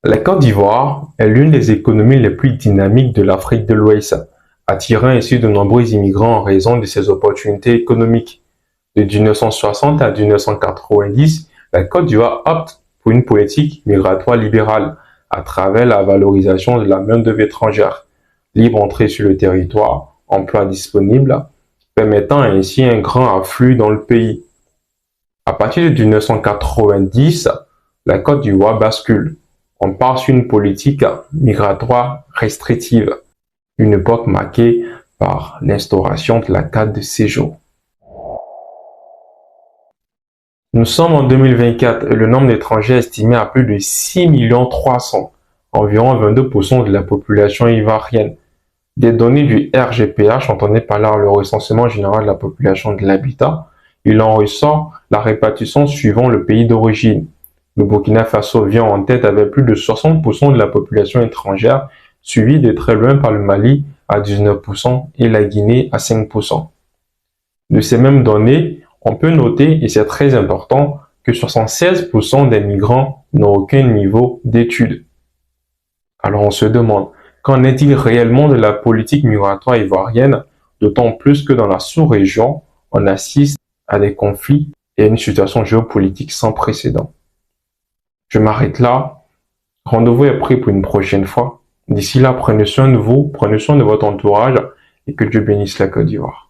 La Côte d'Ivoire est l'une des économies les plus dynamiques de l'Afrique de l'Ouest, attirant ainsi de nombreux immigrants en raison de ses opportunités économiques. De 1960 à 1990, la Côte d'Ivoire opte pour une politique migratoire libérale à travers la valorisation de la main-d'œuvre étrangère, libre entrée sur le territoire, emploi disponible, permettant ainsi un grand afflux dans le pays. À partir de 1990, la Côte d'Ivoire bascule. On part sur une politique migratoire restrictive, une époque marquée par l'instauration de la carte de séjour. Nous sommes en 2024 et le nombre d'étrangers est estimé à plus de 6,3 millions, environ 22% de la population ivoirienne. Des données du RGPH, entendez par là le recensement général de la population de l'habitat, il en ressort la répartition suivant le pays d'origine. Le Burkina Faso vient en tête avec plus de 60% de la population étrangère, suivi de très loin par le Mali à 19% et la Guinée à 5%. De ces mêmes données, on peut noter, et c'est très important, que 76% des migrants n'ont aucun niveau d'études. Alors on se demande, qu'en est-il réellement de la politique migratoire ivoirienne, d'autant plus que dans la sous-région, on assiste à des conflits et à une situation géopolitique sans précédent. Je m'arrête là. Rendez-vous est pris pour une prochaine fois. D'ici là, prenez soin de vous, prenez soin de votre entourage et que Dieu bénisse la Côte d'Ivoire.